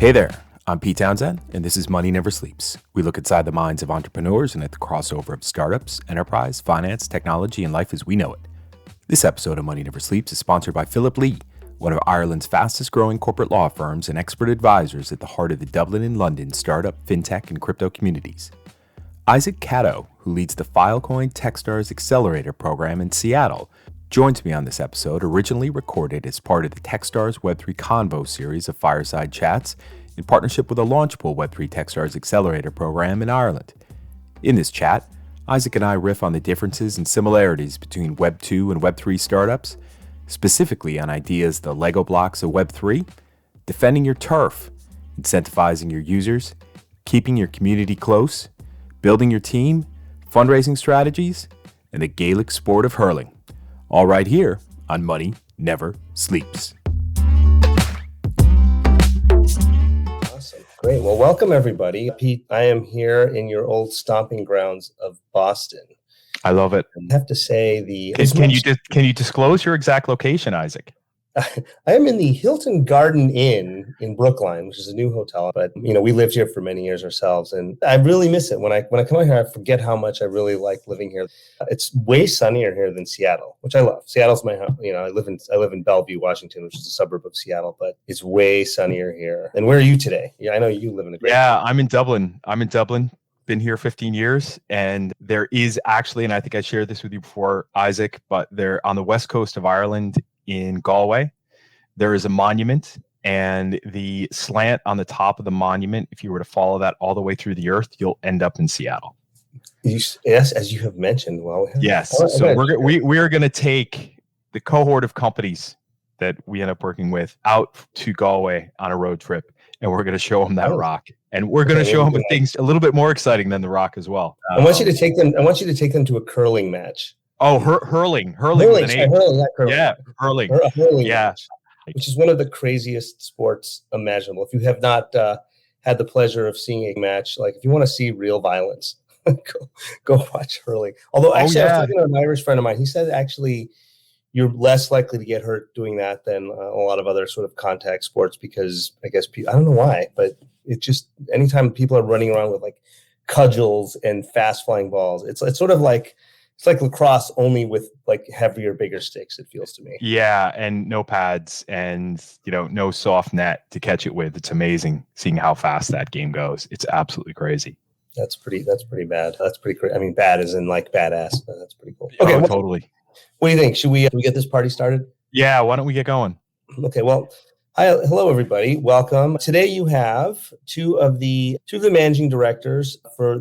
Hey there, I'm Pete Townsend, and this is Money Never Sleeps. We look inside the minds of entrepreneurs and at the crossover of startups, enterprise, finance, technology, and life as we know it. This episode of Money Never Sleeps is sponsored by Philip Lee, one of Ireland's fastest growing corporate law firms and expert advisors at the heart of the Dublin and London startup, fintech, and crypto communities. Isaac Kato, who leads the Filecoin Techstars Accelerator program in Seattle, joins me on this episode, originally recorded as part of the Techstars Web3 Convo series of fireside chats in partnership with the Launchpool Web3 Techstars Accelerator program in Ireland. In this chat, Isaac and I riff on the differences and similarities between Web2 and Web3 startups, specifically on ideas the Lego blocks of Web3, defending your turf, incentivizing your users, keeping your community close, building your team, fundraising strategies, and the Gaelic sport of hurling. All right here on Money Never Sleeps. Awesome. Great. Well, welcome everybody. Pete, I am here in your old stomping grounds of Boston. I love it. I have to say Can you disclose your exact location, Isaac? I am in the Hilton Garden Inn in Brookline, which is a new hotel. But we lived here for many years ourselves, and I really miss it. When I come out here, I forget how much I really like living here. It's way sunnier here than Seattle, which I love. Seattle's my home. I live in Bellevue, Washington, which is a suburb of Seattle, but it's way sunnier here. And where are you today? Yeah, I know you live in a great. Yeah, I'm in Dublin. Been here 15 years, and there is actually, and I think I shared this with you before, Isaac, but they're on the west coast of Ireland in Galway. There is a monument, and the slant on the top of the monument, if you were to follow that all the way through the earth, you'll end up in Seattle. Yes, as you have mentioned. Well, yes. So we are going to take the cohort of companies that we end up working with out to Galway on a road trip, and we're going to show them that rock. And we're going to show them things a little bit more exciting than the rock as well. I want you to take them to a curling match. Oh, hurling. Hurling, Yeah, hurling. Hurling yeah. match, which is one of the craziest sports imaginable. If you have not had the pleasure of seeing a match, like if you want to see real violence, go watch hurling. Although actually, I was talking to an Irish friend of mine. He said actually you're less likely to get hurt doing that than a lot of other sort of contact sports, because I guess I don't know why, but it just, anytime people are running around with like cudgels and fast flying balls, it's sort of like, it's like lacrosse, only with like heavier, bigger sticks, it feels to me. Yeah, and no pads and no soft net to catch it with. It's amazing seeing how fast that game goes. It's absolutely crazy. That's pretty bad. That's pretty crazy. I mean, bad as in like badass. That's pretty cool. Okay, totally. What do you think? Should we get this party started? Yeah, why don't we get going? Okay, well, hello everybody. Welcome. Today you have two of the managing directors for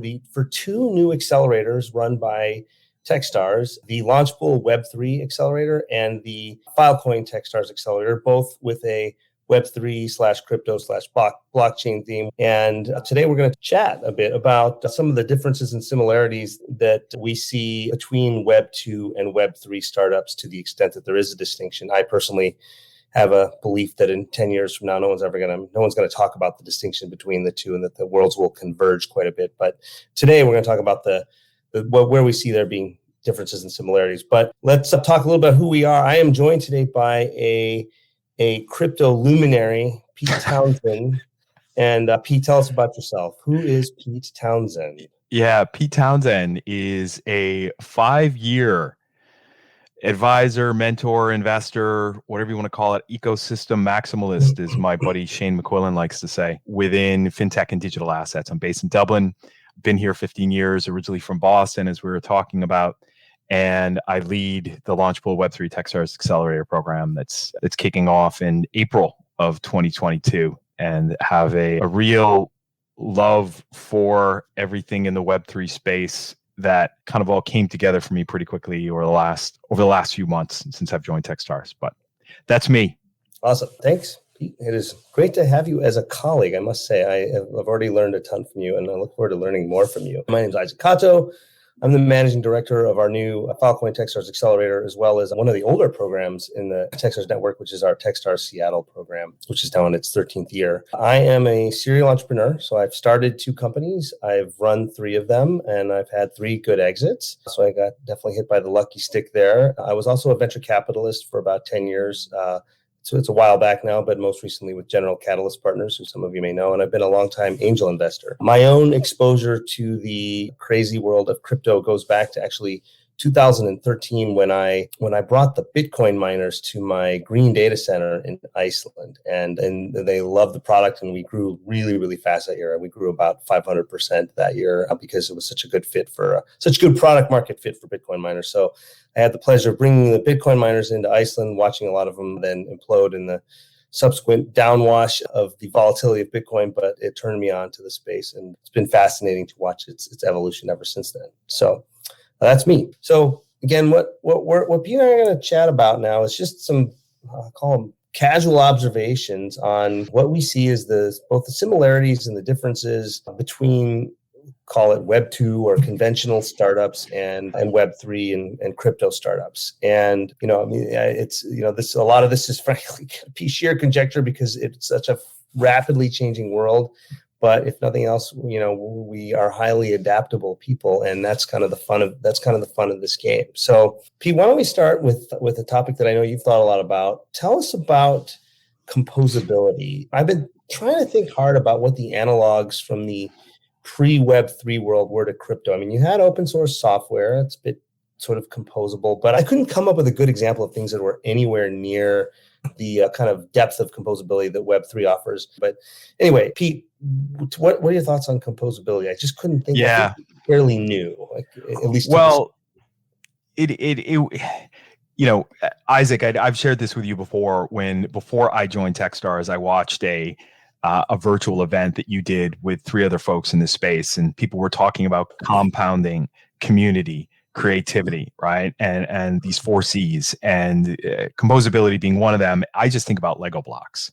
two new accelerators run by Techstars, the Launchpool Web3 Accelerator and the Filecoin Techstars Accelerator, both with a Web3/crypto/blockchain theme. And today we're going to chat a bit about some of the differences and similarities that we see between Web2 and Web3 startups, to the extent that there is a distinction. I personally have a belief that in 10 years from now, no one's going to talk about the distinction between the two, and that the worlds will converge quite a bit. But today we're going to talk about where we see there being differences and similarities. But let's talk a little bit about who we are. I am joined today by a crypto luminary, Pete Townsend. And Pete, tell us about yourself. Who is Pete Townsend? Yeah, Pete Townsend is a 5-year advisor, mentor, investor, whatever you want to call it, ecosystem maximalist, as my buddy Shane McQuillan likes to say, within fintech and digital assets. I'm based in Dublin. Been here 15 years, originally from Boston, as we were talking about. And I lead the Launchpool Web3 Techstars Accelerator program that's kicking off in April of 2022, and have a real love for everything in the Web3 space that kind of all came together for me pretty quickly over the last few months since I've joined Techstars. But that's me. Awesome. Thanks, Pete. It is great to have you as a colleague. I must say, I've already learned a ton from you, and I look forward to learning more from you. My name is Isaac Kato. I'm the managing director of our new Filecoin Techstars Accelerator, as well as one of the older programs in the Techstars network, which is our Techstars Seattle program, which is now in its 13th year. I am a serial entrepreneur, so I've started 2 companies. I've run 3 of them, and I've had 3 good exits. So I got definitely hit by the lucky stick there. I was also a venture capitalist for about 10 years. So it's a while back now, but most recently with General Catalyst Partners, who some of you may know, and I've been a longtime angel investor. My own exposure to the crazy world of crypto goes back to actually 2013 when I brought the Bitcoin miners to my green data center in Iceland, and they loved the product, and we grew really, really fast that year. We grew about 500% that year because it was such a good fit for such a good product market fit for Bitcoin miners. So I had the pleasure of bringing the Bitcoin miners into Iceland, watching a lot of them then implode in the subsequent downwash of the volatility of Bitcoin, but it turned me on to the space, and it's been fascinating to watch its evolution ever since then. So that's me. So again, what Pete and I are going to chat about now is just some, I'll call them casual observations on what we see as both the similarities and the differences between, call it Web2 or conventional startups and Web3 and crypto startups. And, I mean, it's, a lot of this is frankly sheer conjecture because it's such a rapidly changing world. But if nothing else, we are highly adaptable people, and that's kind of the fun of this game. So, Pete, why don't we start with a topic that I know you've thought a lot about? Tell us about composability. I've been trying to think hard about what the analogs from the pre-Web3 world were to crypto. I mean, you had open source software; it's a bit sort of composable, but I couldn't come up with a good example of things that were anywhere near the kind of depth of composability that Web3 offers. But anyway, Pete, what are your thoughts on composability? I just couldn't think. Yeah, of it fairly new, like at least. Well, Isaac, I've shared this with you before. Before I joined Techstars, I watched a virtual event that you did with 3 other folks in this space, and people were talking about compounding, community, creativity, right? And these 4 C's, and composability being one of them. I just think about Lego blocks,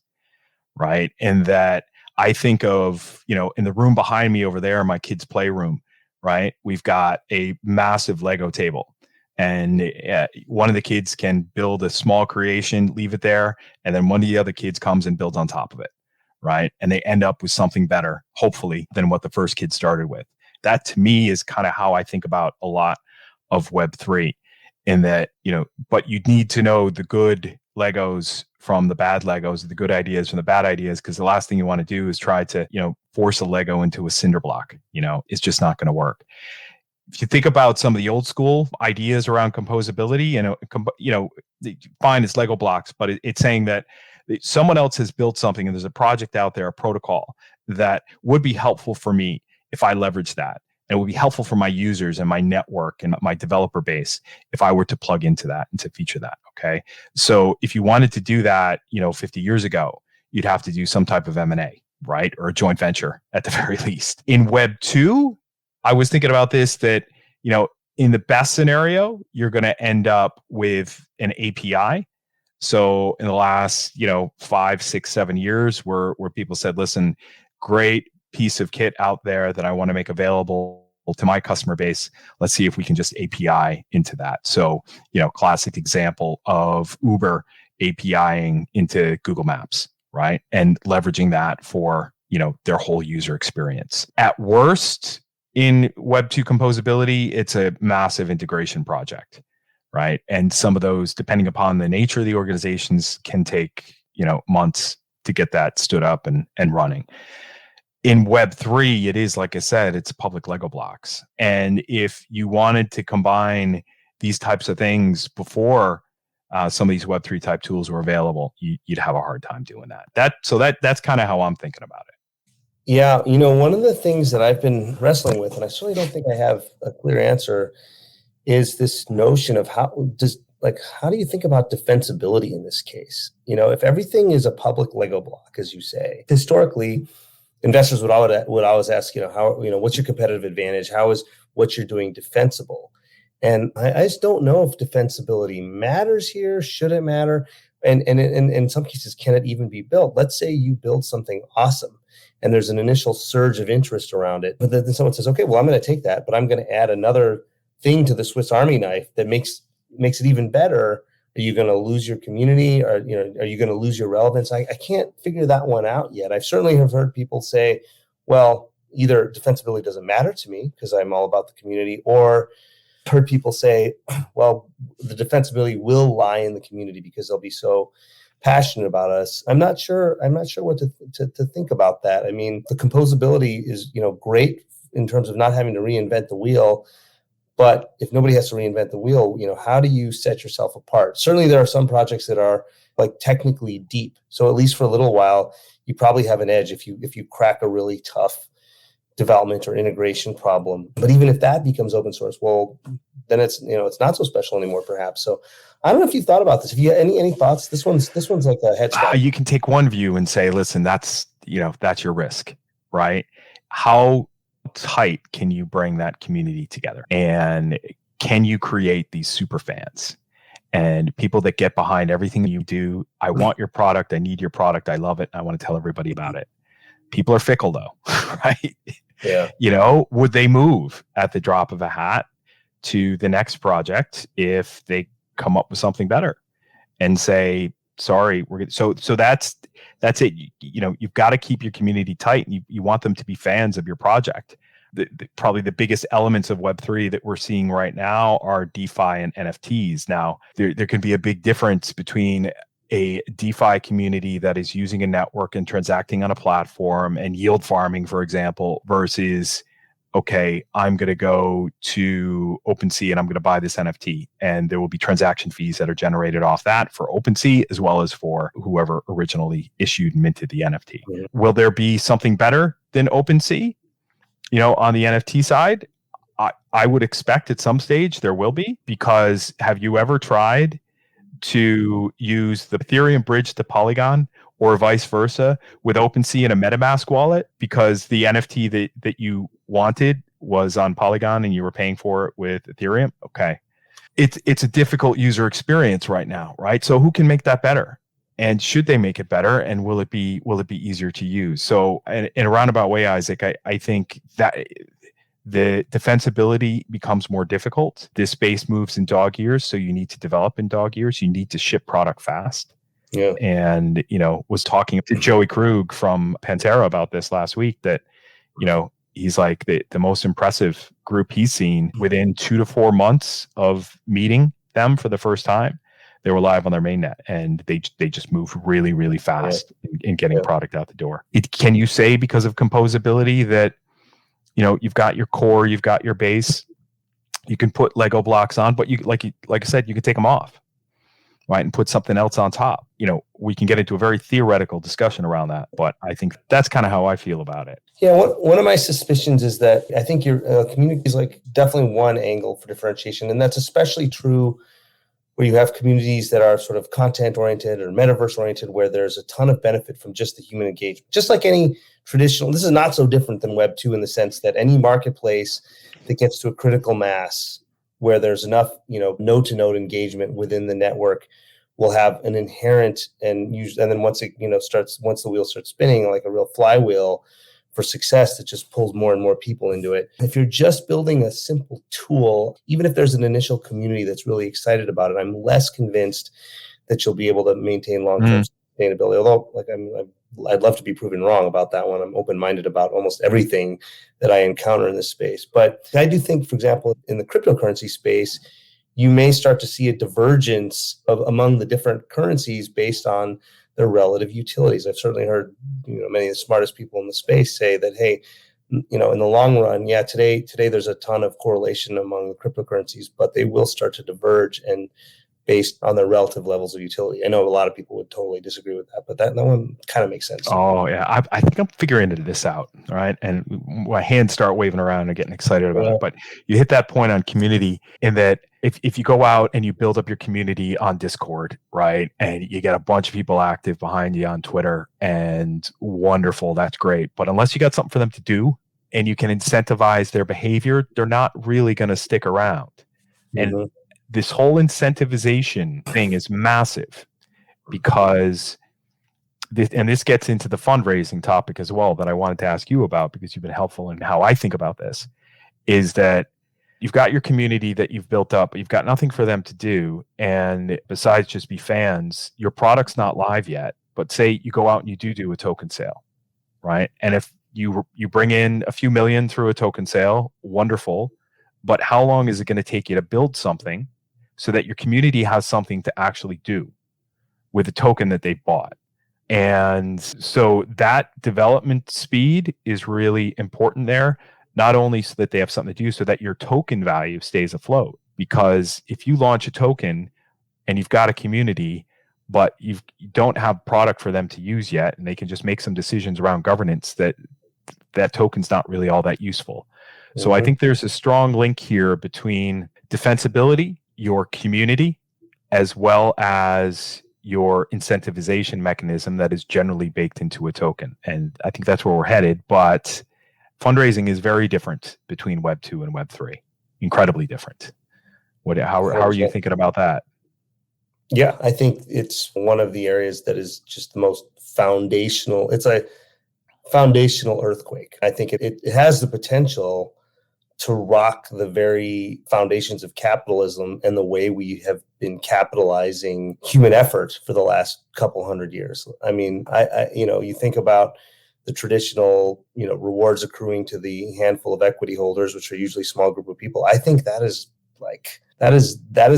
right? And that I think of, in the room behind me over there, my kids' playroom, right? We've got a massive Lego table, and one of the kids can build a small creation, leave it there, and then one of the other kids comes and builds on top of it, right? And they end up with something better, hopefully, than what the first kid started with. That to me is kind of how I think about a lot of Web3, in that, but you need to know the good Legos from the bad Legos, the good ideas from the bad ideas, because the last thing you want to do is try to, force a Lego into a cinder block. It's just not going to work. If you think about some of the old school ideas around composability, fine, it's Lego blocks, but it's saying that someone else has built something, and there's a project out there, a protocol that would be helpful for me if I leverage that. And it would be helpful for my users and my network and my developer base if I were to plug into that and to feature that. Okay. So if you wanted to do that, 50 years ago, you'd have to do some type of M&A, right? Or a joint venture at the very least. In Web 2, I was thinking about this, that, in the best scenario, you're going to end up with an API. So in the last, 5, 6, 7 years, where people said, listen, great piece of kit out there that I want to make available to my customer base. Let's see if we can just API into that. So, classic example of Uber APIing into Google Maps, right? And leveraging that for, their whole user experience. At worst, in Web2 composability, it's a massive integration project, right? And some of those, depending upon the nature of the organizations, can take, months to get that stood up and running. In Web3, it is, like I said, it's public Lego blocks. And if you wanted to combine these types of things before some of these Web3 type tools were available, you'd have a hard time doing that. That's kind of how I'm thinking about it. Yeah, one of the things that I've been wrestling with, and I certainly don't think I have a clear answer, is this notion of how do you think about defensibility in this case? If everything is a public Lego block, as you say, historically, investors would always ask, what's your competitive advantage? How is what you're doing defensible? And I just don't know if defensibility matters here. Should it matter? And in some cases, can it even be built? Let's say you build something awesome and there's an initial surge of interest around it, but then someone says, okay, well, I'm going to take that, but I'm going to add another thing to the Swiss Army knife that makes it even better. Are you going to lose your community? Or, are you going to lose your relevance? I can't figure that one out yet. I certainly have heard people say, well, either defensibility doesn't matter to me because I'm all about the community, or heard people say, well, the defensibility will lie in the community because they'll be so passionate about us. I'm not sure what to think about that. I mean, the composability is, great in terms of not having to reinvent the wheel. But if nobody has to reinvent the wheel, how do you set yourself apart? Certainly there are some projects that are like technically deep. So at least for a little while, you probably have an edge if you crack a really tough development or integration problem. But even if that becomes open source, well, then it's not so special anymore, perhaps. So I don't know if you thought about this. If you have any thoughts, this one's like a head start. You can take one view and say, listen, that's your risk, right? How tight can you bring that community together, and can you create these super fans and people that get behind everything you do? I want your product. I need your product. I love it. I want to tell everybody about it. People are fickle though, right? Yeah. Would they move at the drop of a hat to the next project if they come up with something better and say, sorry, so that's it. You've got to keep your community tight, and you want them to be fans of your project. Probably the biggest elements of Web3 that we're seeing right now are DeFi and NFTs. Now, there can be a big difference between a DeFi community that is using a network and transacting on a platform and yield farming, for example, versus, okay, I'm going to go to OpenSea and I'm going to buy this NFT, and there will be transaction fees that are generated off that for OpenSea as well as for whoever originally issued and minted the NFT. Yeah. Will there be something better than OpenSea? On the NFT side, I would expect at some stage there will be, because have you ever tried to use the Ethereum bridge to Polygon or vice versa with OpenSea in a MetaMask wallet, because the NFT that you wanted was on Polygon and you were paying for it with Ethereum? Okay. It's a difficult user experience right now, right? So who can make that better? And should they make it better? And will it be easier to use? So in a roundabout way, Isaac, I think that the defensibility becomes more difficult. This space moves in dog years, so you need to develop in dog years. You need to ship product fast. Yeah. And, was talking to Joey Krug from Pantera about this last week, that, he's like the most impressive group he's seen within 2 to 4 months of meeting them for the first time. They were live on their mainnet, and they just moved really, really fast in getting product out the door. Can you say, because of composability, that you've got your core, you've got your base, you can put Lego blocks on, but you like I said, you can take them off, right, and put something else on top. We can get into a very theoretical discussion around that, but I think that's kind of how I feel about it. Yeah, one of my suspicions is that I think your community is like definitely one angle for differentiation, and that's especially true where you have communities that are sort of content oriented or metaverse oriented, where there's a ton of benefit from just the human engagement. Just like any traditional, this is not so different than Web2 in the sense that any marketplace that gets to a critical mass where there's enough, node to node engagement within the network will have an inherent and then once it, once the wheel starts spinning like a real flywheel for success that just pulls more and more people into it. If you're just building a simple tool, even if there's an initial community that's really excited about it, I'm less convinced that you'll be able to maintain long-term sustainability. Although, I'd love to be proven wrong about that one. I'm open-minded about almost everything that I encounter in this space. But I do think, for example, in the cryptocurrency space, you may start to see a divergence among the different currencies based on their relative utilities. I've certainly heard, many of the smartest people in the space say that, hey, in the long run, today there's a ton of correlation among the cryptocurrencies, but they will start to diverge and based on their relative levels of utility. I know a lot of people would totally disagree with that, but that one kind of makes sense. Oh yeah, I think I'm figuring this out, right? And my hands start waving around and getting excited about it. But you hit that point on community in that if you go out and you build up your community on Discord, right, and you get a bunch of people active behind you on Twitter, and wonderful, that's great. But unless you got something for them to do and you can incentivize their behavior, they're not really going to stick around. And this whole incentivization thing is massive, because this gets into the fundraising topic as well that I wanted to ask you about, because you've been helpful in how I think about this, is that you've got your community that you've built up, but you've got nothing for them to do. And besides just be fans, your product's not live yet, but say you go out and you do a token sale, right? And if you bring in a few million through a token sale, wonderful. But how long is it going to take you to build something so that your community has something to actually do, with a token that they bought. And so that development speed is really important there, not only so that they have something to do, so that your token value stays afloat. Because if you launch a token and you've got a community, but you don't have product for them to use yet, and they can just make some decisions around governance, that token's not really all that useful. So I think there's a strong link here between defensibility, your community, as well as your incentivization mechanism that is generally baked into a token. And I think that's where we're headed. But fundraising is very different between Web 2 and Web 3. Incredibly different. How are you thinking about that? Yeah, I think it's one of the areas that is just the most foundational. It's a foundational earthquake. I think it has the potential to rock the very foundations of capitalism and the way we have been capitalizing human effort for the last couple hundred years. I mean, you think about the traditional, rewards accruing to the handful of equity holders, which are usually a small group of people. I think that is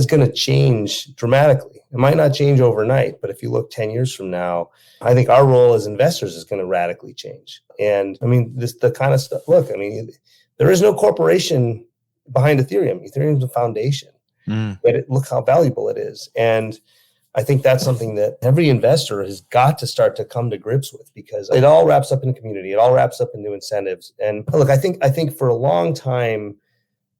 going to change dramatically. It might not change overnight, but if you look 10 years from now, I think our role as investors is going to radically change. And I mean, the kind of stuff, there is no corporation behind Ethereum. Ethereum is a foundation. But look how valuable it is. And I think that's something that every investor has got to start to come to grips with, because it all wraps up in the community. It all wraps up in new incentives. And look, I think for a long time,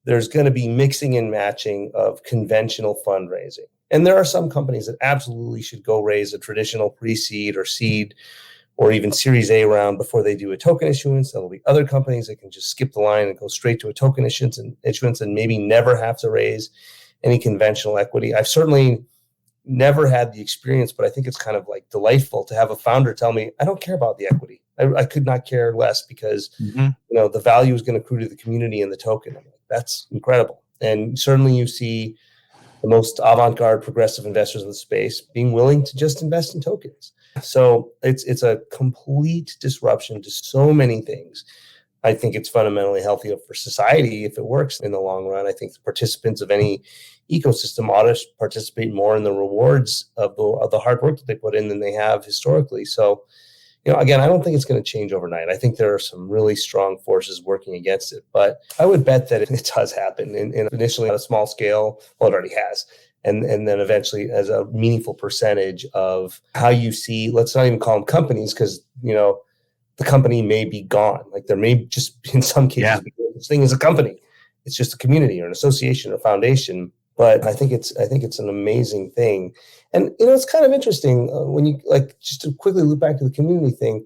there's going to be mixing and matching of conventional fundraising. And there are some companies that absolutely should go raise a traditional pre-seed or seed or even Series A round before they do a token issuance. There'll be other companies that can just skip the line and go straight to a token issuance and maybe never have to raise any conventional equity. I've certainly never had the experience, but I think it's kind of like delightful to have a founder tell me, I don't care about the equity. I could not care less, because the value is going to accrue to the community and the token. I'm like, that's incredible. And certainly you see the most avant-garde progressive investors in the space being willing to just invest in tokens. So it's a complete disruption to so many things. I think it's fundamentally healthier for society if it works in the long run. I think the participants of any ecosystem ought to participate more in the rewards of the hard work that they put in than they have historically. So, again, I don't think it's going to change overnight. I think there are some really strong forces working against it, but I would bet that it does happen initially on a small scale. Well, it already has. And then eventually as a meaningful percentage of how you see, let's not even call them companies, because, the company may be gone. Like there may just, in some cases, be this thing as a company. It's just a community or an association or foundation. But I think it's an amazing thing. And, it's kind of interesting when you just to quickly loop back to the community thing.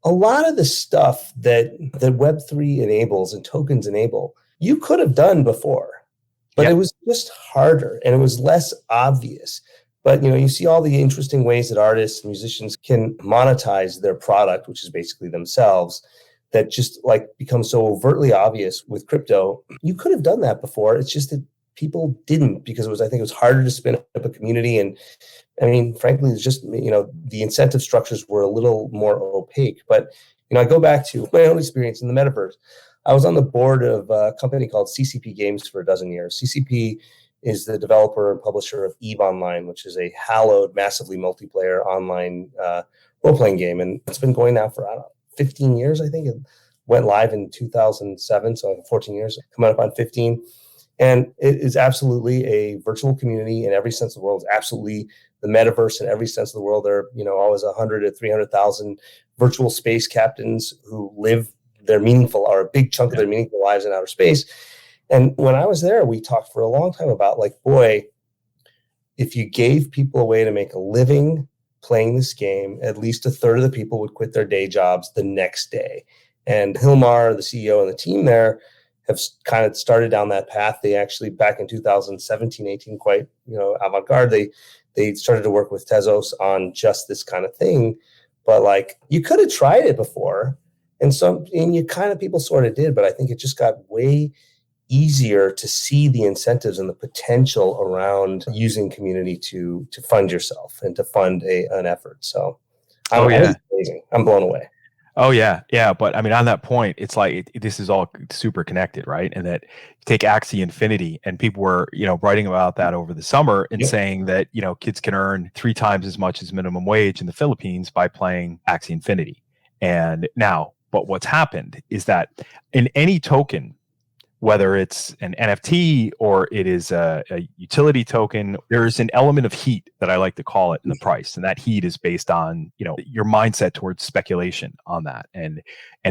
A lot of the stuff that Web3 enables and tokens enable, you could have done before, but it was just harder and it was less obvious. But, you see all the interesting ways that artists and musicians can monetize their product, which is basically themselves, that just become so overtly obvious with crypto. You could have done that before. It's just that people didn't, because I think it was harder to spin up a community. And I mean, frankly, it's just, the incentive structures were a little more opaque. But, I go back to my own experience in the metaverse. I was on the board of a company called CCP Games for a dozen years. CCP is the developer and publisher of EVE Online, which is a hallowed, massively multiplayer online role-playing game. And it's been going now for, 15 years, I think. It went live in 2007, so 14 years, coming up on 15. And it is absolutely a virtual community in every sense of the world. It's absolutely the metaverse in every sense of the world. There are, always 100 to 300,000 virtual space captains who live their meaningful, or a big chunk of their meaningful lives in outer space. And when I was there, we talked for a long time about if you gave people a way to make a living playing this game, at least a third of the people would quit their day jobs the next day. And Hilmar, the CEO, and the team there have kind of started down that path. They actually, back in 2017, 18, quite, avant-garde, they started to work with Tezos on just this kind of thing. But you could have tried it before. And you kind of, people sort of did, but I think it just got way easier to see the incentives and the potential around using community to fund yourself and to fund an effort. So, I'm amazing. I'm blown away. Oh yeah, yeah. But I mean, on that point, it's like this is all super connected, right? And that you take Axie Infinity, and people were, writing about that over the summer and Yep. saying that kids can earn 3 times as much as minimum wage in the Philippines by playing Axie Infinity. And now, but what's happened is that in any token, whether it's an NFT or it is a utility token, there's an element of heat that I like to call it in the price, and that heat is based on your mindset towards speculation on that, and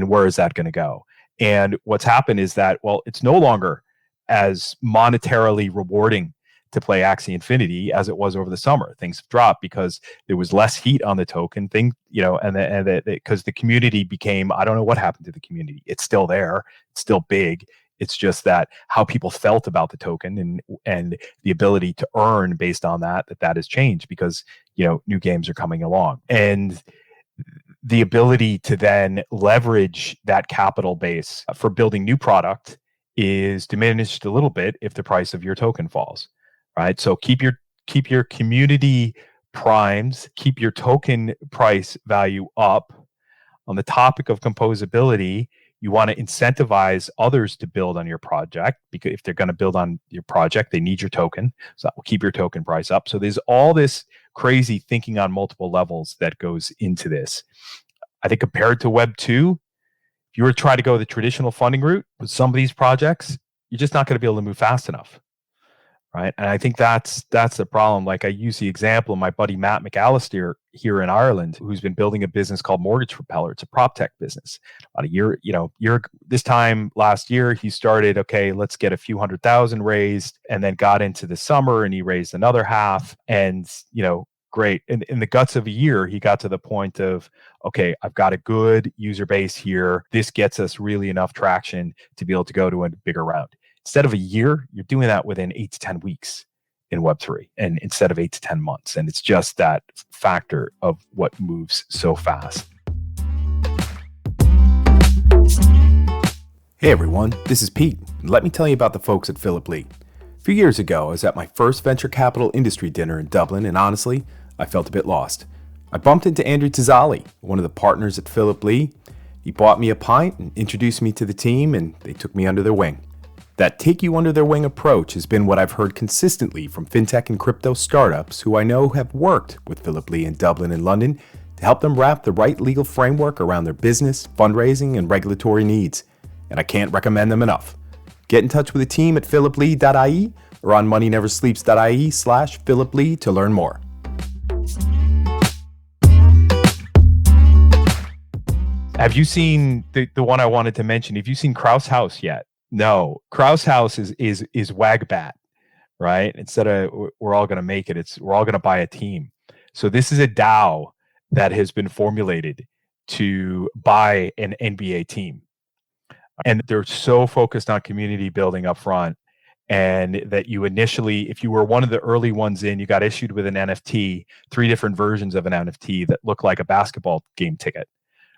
where is that going to go? And what's happened is that, well, it's no longer as monetarily rewarding to play Axie Infinity as it was over the summer. Things have dropped because there was less heat on the token thing, and because the community became, I don't know what happened to the community. It's still there. It's still big. It's just that how people felt about the token and the ability to earn based on that has changed because new games are coming along, and the ability to then leverage that capital base for building new product is diminished a little bit if the price of your token falls, right? So keep your community primes, keep your token price value up. On the topic of composability, you want to incentivize others to build on your project, because if they're going to build on your project, they need your token. So that will keep your token price up. So there's all this crazy thinking on multiple levels that goes into this. I think compared to Web2, if you were to try to go the traditional funding route with some of these projects, you're just not going to be able to move fast enough. Right. And I think that's the problem. Like, I use the example of my buddy Matt McAllister here in Ireland, who's been building a business called Mortgage Propeller. It's a prop tech business. About a year this time last year, he started, okay, let's get a few $100,000 raised, and then got into the summer and he raised another half. And, great. In the guts of a year, he got to the point of, okay, I've got a good user base here. This gets us really enough traction to be able to go to a bigger round. Instead of a year, you're doing that within 8 to 10 weeks in Web3, and instead of 8 to 10 months. And it's just that factor of what moves so fast. Hey everyone, this is Pete. Let me tell you about the folks at Philip Lee. A few years ago, I was at my first venture capital industry dinner in Dublin, and honestly, I felt a bit lost. I bumped into Andrew Tizali, one of the partners at Philip Lee. He bought me a pint and introduced me to the team, and they took me under their wing. That take you under their wing approach has been what I've heard consistently from fintech and crypto startups who I know have worked with Philip Lee in Dublin and London to help them wrap the right legal framework around their business, fundraising, and regulatory needs. And I can't recommend them enough. Get in touch with the team at philiplee.ie or on moneyneversleeps.ie/philiplee to learn more. Have you seen the one I wanted to mention? Have you seen Kraus House yet? No, Kraus House is Wagbat, right? Instead of we're all going to make it, we're all going to buy a team. So this is a DAO that has been formulated to buy an NBA team. And they're so focused on community building up front, and that you initially, if you were one of the early ones in, you got issued with an NFT, 3 different versions of an NFT that looked like a basketball game ticket,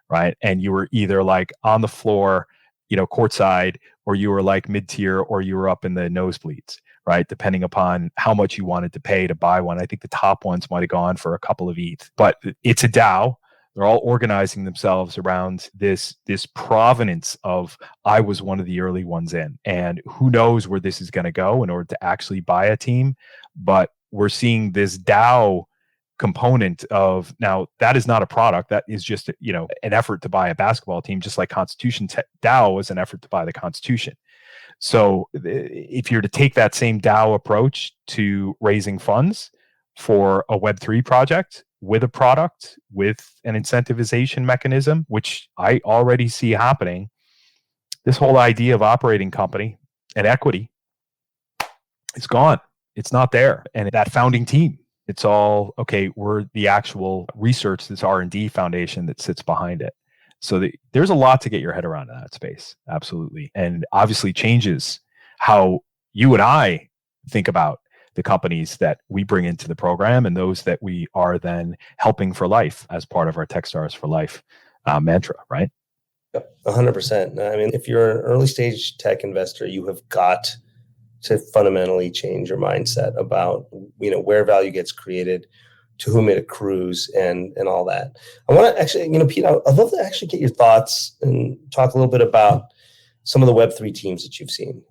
right? And you were either like on the floor, courtside, or you were like mid-tier, or you were up in the nosebleeds, right? Depending upon how much you wanted to pay to buy one. I think the top ones might have gone for a couple of ETH, but it's a DAO. They're all organizing themselves around this provenance of, I was one of the early ones in, and who knows where this is going to go in order to actually buy a team. But we're seeing this DAO component of, now that is not a product, that is just an effort to buy a basketball team, just like Constitution DAO was an effort to buy the Constitution. So if you're to take that same DAO approach to raising funds for a Web3 project with a product, with an incentivization mechanism, which I already see happening, this whole idea of operating company and equity is gone. It's not there. And that founding team, it's all, okay, we're the actual research, this R&D foundation that sits behind it. So there's a lot to get your head around in that space. Absolutely. And obviously changes how you and I think about the companies that we bring into the program and those that we are then helping for life as part of our Techstars for Life mantra, right? 100%. I mean, if you're an early stage tech investor, you have got to fundamentally change your mindset about, where value gets created, to whom it accrues and all that. I want to actually, Pete, I'd love to actually get your thoughts and talk a little bit about some of the Web3 teams that you've seen.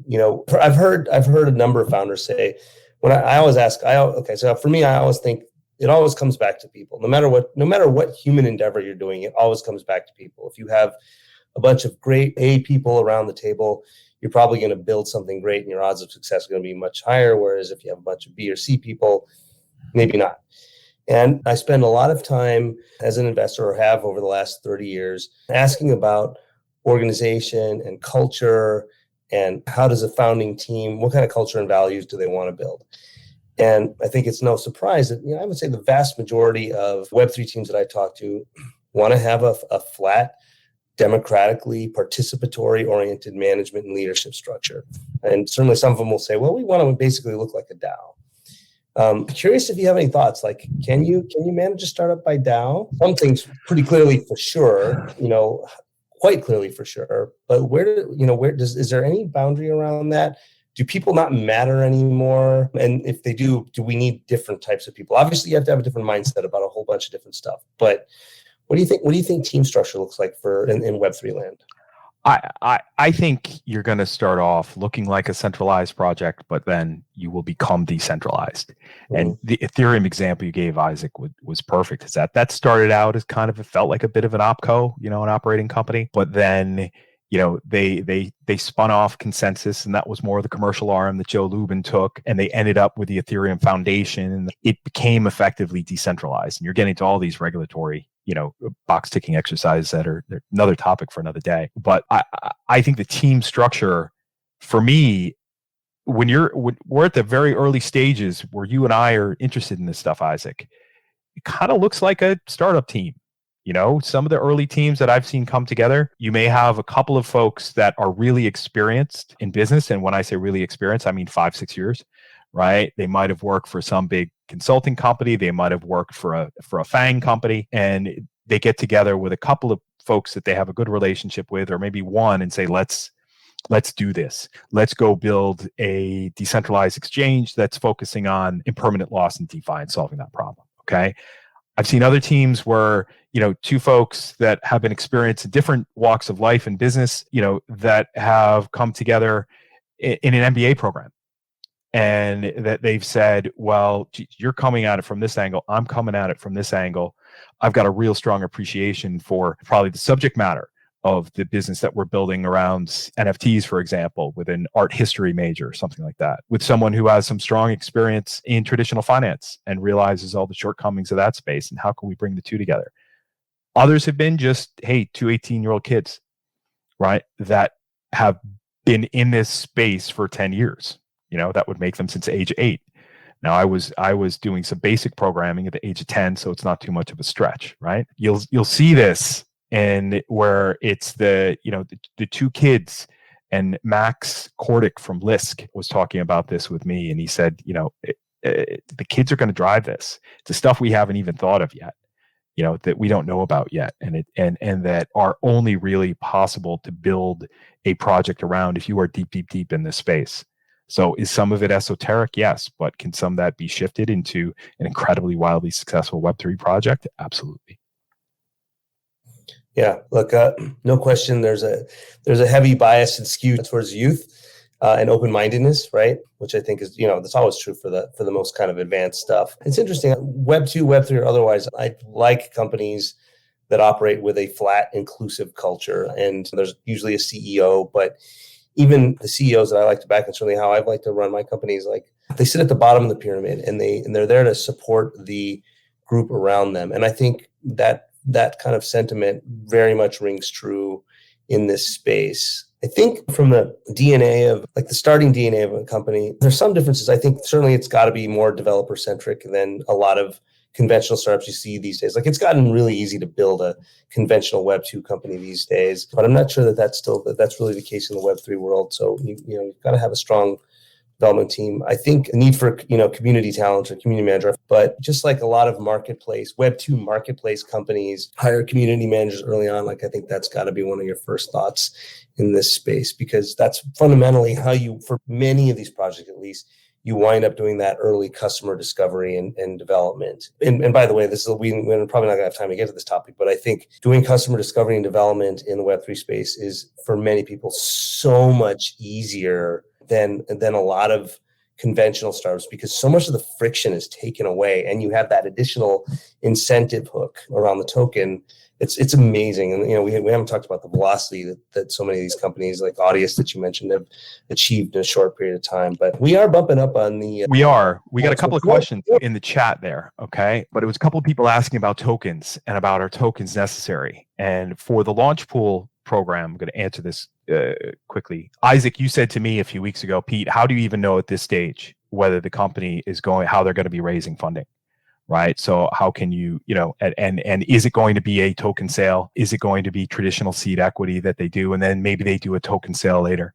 I've heard a number of founders say, when I always ask, so for me, I always think it always comes back to people. No matter what human endeavor you're doing, it always comes back to people. If you have a bunch of great A people around the table, you're probably going to build something great and your odds of success are going to be much higher. Whereas if you have a bunch of B or C people, maybe not. And I spend a lot of time as an investor, or have over the last 30 years, asking about organization and culture and how does a founding team, what kind of culture and values do they want to build? And I think it's no surprise that, I would say the vast majority of Web3 teams that I talk to want to have a flat, democratically participatory oriented management and leadership structure. And certainly some of them will say, well, we want to basically look like a DAO. Curious if you have any thoughts, like, can you manage a startup by DAO? Some things pretty clearly for sure, quite clearly for sure, but is there any boundary around that? Do people not matter anymore? And if they do we need different types of people? Obviously you have to have a different mindset about a whole bunch of different stuff, but what do you think team structure looks like in Web3 land? I think you're going to start off looking like a centralized project, but then you will become decentralized. Mm-hmm. And the Ethereum example you gave, Isaac, was perfect. Is that started out as kind of, it felt like a bit of an opco, an operating company, but then they spun off Consensus, and that was more of the commercial arm that Joe Lubin took, and they ended up with the Ethereum Foundation, and it became effectively decentralized. And you're getting to all these regulatory, box ticking exercises that are another topic for another day. But I think the team structure, for me, when we're at the very early stages where you and I are interested in this stuff, Isaac, it kind of looks like a startup team. Some of the early teams that I've seen come together, you may have a couple of folks that are really experienced in business. And when I say really experienced, I mean 5-6 years, right? They might have worked for some big consulting company. They might have worked for a FANG company, and they get together with a couple of folks that they have a good relationship with, or maybe one, and say, let's do this. Let's go build a decentralized exchange that's focusing on impermanent loss and DeFi and solving that problem. Okay. I've seen other teams where, two folks that have been experienced in different walks of life and business, that have come together in an MBA program, and that they've said, well, you're coming at it from this angle, I'm coming at it from this angle. I've got a real strong appreciation for probably the subject matter of the business that we're building around NFTs, for example, with an art history major or something like that, with someone who has some strong experience in traditional finance and realizes all the shortcomings of that space, and how can we bring the two together? Others have been just, hey, 2 18-year-old kids, right, that have been in this space for 10 years. That would make them since age 8. Now, I was doing some basic programming at the age of 10, so it's not too much of a stretch, right? You'll see this, and where it's the two kids, and Max Kordick from Lisk was talking about this with me, and he said, the kids are going to drive this. It's the stuff we haven't even thought of yet, that we don't know about yet, and that are only really possible to build a project around if you are deep in this space. So is some of it esoteric? Yes. But can some of that be shifted into an incredibly wildly successful Web3 project? Absolutely. Yeah, look, no question. There's a heavy bias and skew towards youth and open-mindedness, right? Which I think is, that's always true for the most kind of advanced stuff. It's interesting. Web2, Web3, or otherwise, I like companies that operate with a flat, inclusive culture. And there's usually a CEO, but even the CEOs that I like to back, and certainly how I've liked to run my companies, like, they sit at the bottom of the pyramid, and they're there to support the group around them. And I think that kind of sentiment very much rings true in this space. I think from the DNA of, like, the starting DNA of a company, there's some differences. I think certainly it's got to be more developer centric than a lot of conventional startups you see these days. Like, it's gotten really easy to build a conventional Web2 company these days, but I'm not sure that that's really the case in the Web3 world. So you've got to have a strong development team. I think a need for community talent or community manager, but just like a lot of Web2 marketplace companies hire community managers early on. Like, I think that's got to be one of your first thoughts in this space, because that's fundamentally how for many of these projects at least, you wind up doing that early customer discovery and development. And by the way, we're probably not gonna have time to get to this topic, but I think doing customer discovery and development in the Web3 space is, for many people, so much easier than a lot of conventional startups, because so much of the friction is taken away and you have that additional incentive hook around the token. It's amazing. And, we haven't talked about the velocity that so many of these companies like Audius that you mentioned have achieved in a short period of time. But we are bumping up on the... We got a couple of questions in the chat there, okay? But it was a couple of people asking about tokens and about, are tokens necessary? And for the launch pool program, I'm going to answer this quickly. Isaac, you said to me a few weeks ago, Pete, how do you even know at this stage whether the company is how they're going to be raising funding? Right. So how can you, and is it going to be a token sale? Is it going to be traditional seed equity that they do? And then maybe they do a token sale later.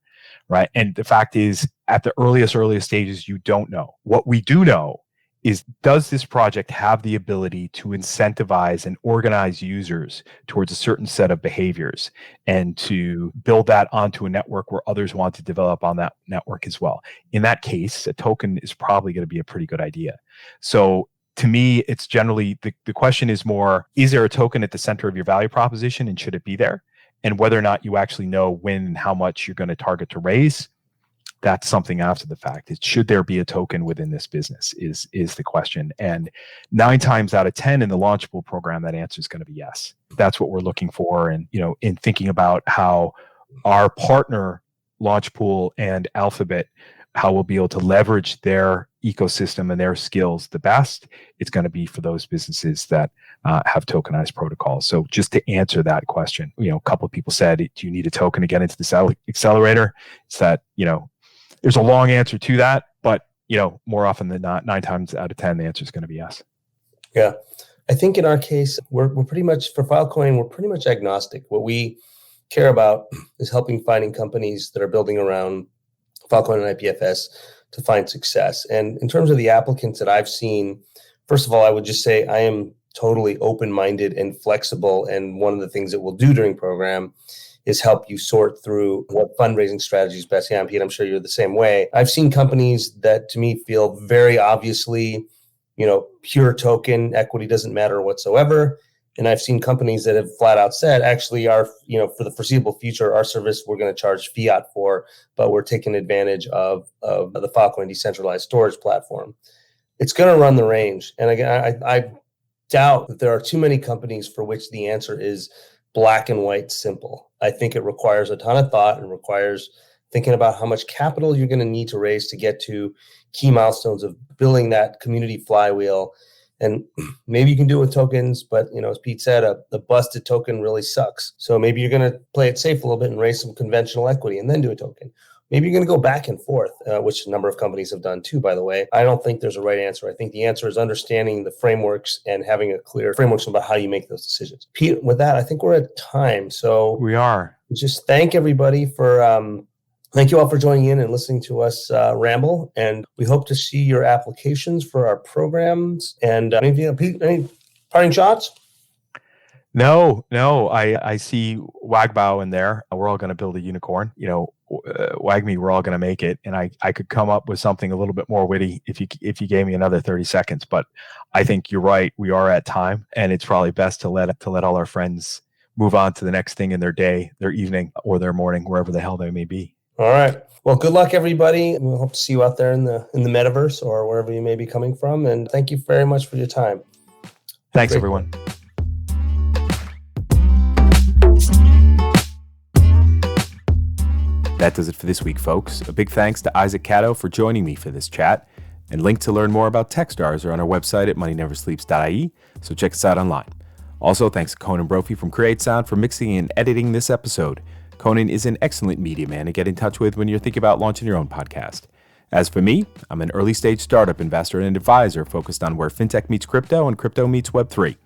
Right. And the fact is, at the earliest stages, you don't know. What we do know is, does this project have the ability to incentivize and organize users towards a certain set of behaviors and to build that onto a network where others want to develop on that network as well? In that case, a token is probably going to be a pretty good idea. So to me, it's generally, the question is more, is there a token at the center of your value proposition, and should it be there? And whether or not you actually know when and how much you're going to target to raise, that's something after the fact. Should there be a token within this business is the question. And 9 times out of 10 in the launch pool program, that answer is going to be yes. That's what we're looking for. And, in thinking about how our partner launch pool and Alphabet, how we'll be able to leverage their ecosystem and their skills the best, it's going to be for those businesses that have tokenized protocols. So just to answer that question, a couple of people said, do you need a token to get into the accelerator? It's that, there's a long answer to that, but, more often than not, 9 times out of 10, the answer is going to be yes. Yeah. I think in our case, we're pretty much, for Filecoin, we're pretty much agnostic. What we care about is finding companies that are building around Filecoin and IPFS to find success. And in terms of the applicants that I've seen, first of all, I would just say I am totally open-minded and flexible. And one of the things that we'll do during program is help you sort through what fundraising strategy is best. Yeah, Pete, I'm sure you're the same way. I've seen companies that to me feel very obviously, pure token equity doesn't matter whatsoever. And I've seen companies that have flat out said, actually, for the foreseeable future, our service we're going to charge fiat for, but we're taking advantage of the Filecoin decentralized storage platform. It's going to run the range. And again, I doubt that there are too many companies for which the answer is black and white simple. I think it requires a ton of thought and requires thinking about how much capital you're going to need to raise to get to key milestones of building that community flywheel. And maybe you can do it with tokens, but as Pete said, a busted token really sucks. So maybe you're going to play it safe a little bit and raise some conventional equity and then do a token. Maybe you're going to go back and forth, which a number of companies have done too, by the way. I don't think there's a right answer. I think the answer is understanding the frameworks and having a clear frameworks about how you make those decisions. Pete, with that, I think we're at time. So we are. Just thank everybody for thank you all for joining in and listening to us ramble. And we hope to see your applications for our programs. And Pete, any parting shots? No. I see Wagbao in there. We're all going to build a unicorn. WAGME, we're all going to make it. And I could come up with something a little bit more witty if you gave me another 30 seconds. But I think you're right. We are at time, and it's probably best to let all our friends move on to the next thing in their day, their evening, or their morning, wherever the hell they may be. All right. Well, good luck, everybody. We'll hope to see you out there in the metaverse or wherever you may be coming from. And thank you very much for your time. Thanks, everyone. That does it for this week, folks. A big thanks to Isaac Kato for joining me for this chat. And links to learn more about Techstars are on our website at moneyneversleeps.ie, so check us out online. Also, thanks to Conan Brophy from Create Sound for mixing and editing this episode. Conan is an excellent media man to get in touch with when you're thinking about launching your own podcast. As for me, I'm an early stage startup investor and advisor focused on where fintech meets crypto and crypto meets Web3.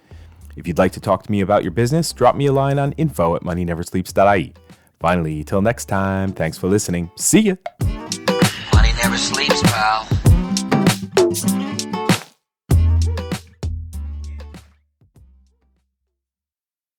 If you'd like to talk to me about your business, drop me a line on info@moneyneversleeps.ie. Finally, till next time, thanks for listening. See ya. Money never sleeps, pal.